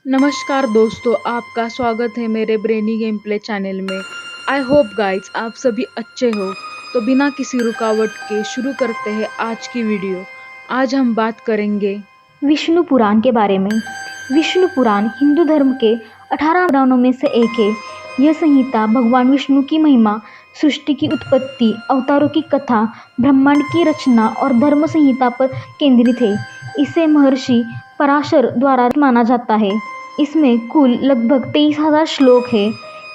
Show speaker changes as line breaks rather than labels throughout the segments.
नमस्कार दोस्तों, आपका स्वागत है मेरे ब्रेनी गेम प्ले चैनल में। आई होप गाइज आप सभी अच्छे हो। तो बिना किसी रुकावट के शुरू करते हैं आज की वीडियो। आज हम बात करेंगे
विष्णु पुराण के बारे में। विष्णु पुराण हिंदू धर्म के 18 पुराणों में से एक है। यह संहिता भगवान विष्णु की महिमा, सृष्टि की उत्पत्ति, अवतारों की कथा, ब्रह्मांड की रचना और धर्म संहिता पर केंद्रित है। इसे महर्षि पराशर द्वारा माना जाता है। इसमें कुल लगभग 23,000 श्लोक है।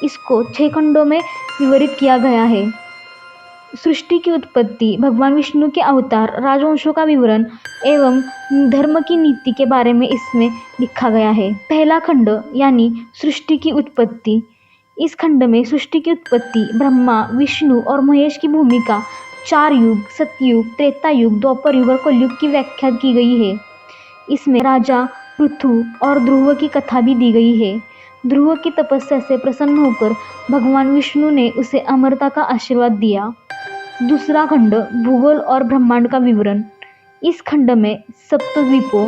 इसको 6 खंडों में विवरित किया गया है। सृष्टि की उत्पत्ति, भगवान विष्णु के अवतार, राजवंशों का विवरण एवं धर्म की नीति के बारे में इसमें लिखा गया है। पहला खंड यानी सृष्टि की उत्पत्ति। इस खंड में सृष्टि की उत्पत्ति, ब्रह्मा, विष्णु और महेश की भूमिका, 4 युग, सतयुग, त्रेता युग, द्वापर युग और कलयुग की व्याख्या की गई है। इसमें राजा पृथु और ध्रुव की कथा भी दी गई है। ध्रुव की तपस्या से प्रसन्न होकर भगवान विष्णु ने उसे अमरता का आशीर्वाद दिया। दूसरा खंड भूगोल और ब्रह्मांड का विवरण। इस खंड में सप्तद्वीपों,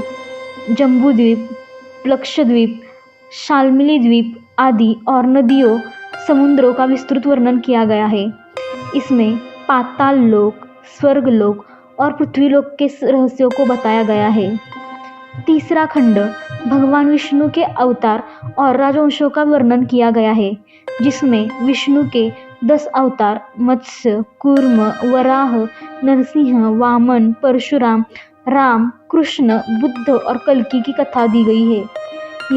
जम्बूद्वीप, लक्षद्वीप, शाल्मली द्वीप आदि और नदियों, समुद्रों का विस्तृत वर्णन किया गया है। इसमें पाताल लोक, स्वर्ग लोक और पृथ्वीलोक के रहस्यों को बताया गया है। तीसरा खंड भगवान विष्णु के अवतार और राजवंशों का वर्णन किया गया है, जिसमें विष्णु के 10 अवतार मत्स्य, कूर्म, वराह, नरसिंह, वामन, परशुराम, राम, कृष्ण, बुद्ध और कल्कि की कथा दी गई है।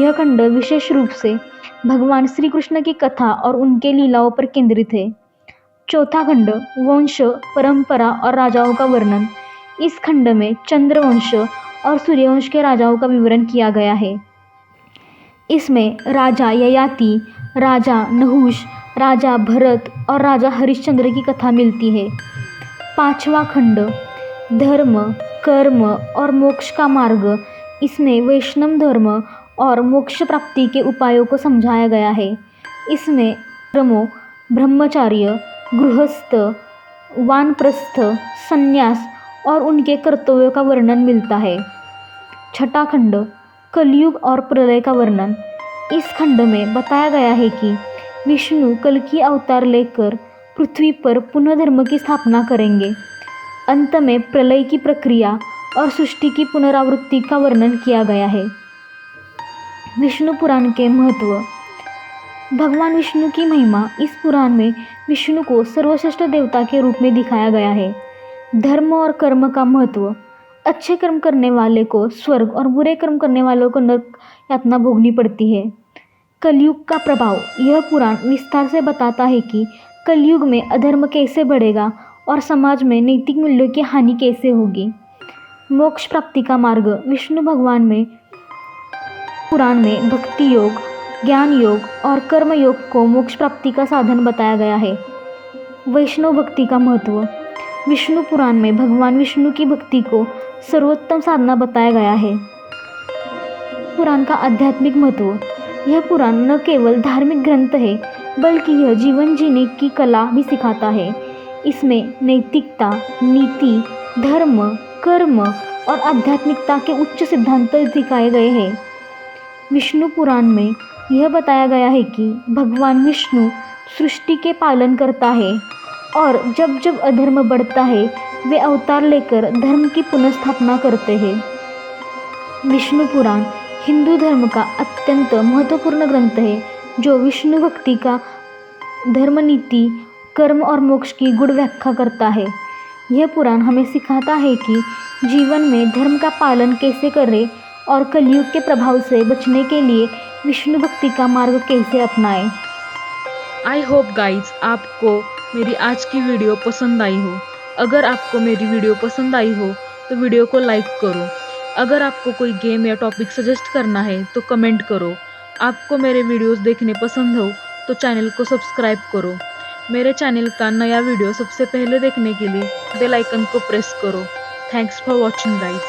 यह खंड विशेष रूप से भगवान श्री कृष्ण की कथा और उनके लीलाओं पर केंद्रित है। चौथा खंड वंश, परंपरा और राजाओं का वर्णन। इस खंड में चंद्रवंश और सूर्यवंश के राजाओं का विवरण किया गया है। इसमें राजा ययाति, राजा नहुष, राजा भरत और राजा हरिश्चंद्र की कथा मिलती है। पांचवा खंड धर्म, कर्म और मोक्ष का मार्ग। इसमें वैष्णव धर्म और मोक्ष प्राप्ति के उपायों को समझाया गया है। इसमें कर्मों, ब्रह्मचार्य, गृहस्थ, वानप्रस्थ, संन्यास और उनके कर्तव्यों का वर्णन मिलता है। छठा खंड कलयुग और प्रलय का वर्णन। इस खंड में बताया गया है कि विष्णु कल की अवतार लेकर पृथ्वी पर पुनः धर्म की स्थापना करेंगे। अंत में प्रलय की प्रक्रिया और सृष्टि की पुनरावृत्ति का वर्णन किया गया है। विष्णु पुराण के महत्व। भगवान विष्णु की महिमा। इस पुराण में विष्णु को सर्वश्रेष्ठ देवता के रूप में दिखाया गया है। धर्म और कर्म का महत्व। अच्छे कर्म करने वाले को स्वर्ग और बुरे कर्म करने वालों को नरक यातना भोगनी पड़ती है। कलयुग का प्रभाव। यह पुराण विस्तार से बताता है कि कलयुग में अधर्म कैसे बढ़ेगा और समाज में नैतिक मूल्यों की हानि कैसे होगी। मोक्ष प्राप्ति का मार्ग। विष्णु भगवान में पुराण में भक्ति योग, ज्ञान योग और कर्म योग को मोक्ष प्राप्ति का साधन बताया गया है। वैष्णव भक्ति का महत्व। विष्णु पुराण में भगवान विष्णु की भक्ति को सर्वोत्तम साधना बताया गया है। पुराण का आध्यात्मिक महत्व। यह पुराण न केवल धार्मिक ग्रंथ है, बल्कि यह जीवन जीने की कला भी सिखाता है। इसमें नैतिकता, नीति, धर्म, कर्म और आध्यात्मिकता के उच्च सिद्धांत दिखाए गए हैं। विष्णु पुराण में यह बताया गया है कि भगवान विष्णु सृष्टि के पालन करता है और जब जब अधर्म बढ़ता है वे अवतार लेकर धर्म की पुनर्स्थापना करते हैं। विष्णु पुराण हिंदू धर्म का अत्यंत महत्वपूर्ण ग्रंथ है, जो विष्णु भक्ति का धर्म, नीति, कर्म और मोक्ष की गुण व्याख्या करता है। यह पुराण हमें सिखाता है कि जीवन में धर्म का पालन कैसे करें और कलयुग के प्रभाव से बचने के लिए विष्णु भक्ति का मार्ग कैसे अपनाएं।
आई होप गाइज आपको मेरी आज की वीडियो पसंद आई हो। अगर आपको मेरी वीडियो पसंद आई हो तो वीडियो को लाइक करो। अगर आपको कोई गेम या टॉपिक सजेस्ट करना है तो कमेंट करो। आपको मेरे वीडियोस देखने पसंद हो तो चैनल को सब्सक्राइब करो। मेरे चैनल का नया वीडियो सबसे पहले देखने के लिए बेल आइकन को प्रेस करो। Thanks for watching guys.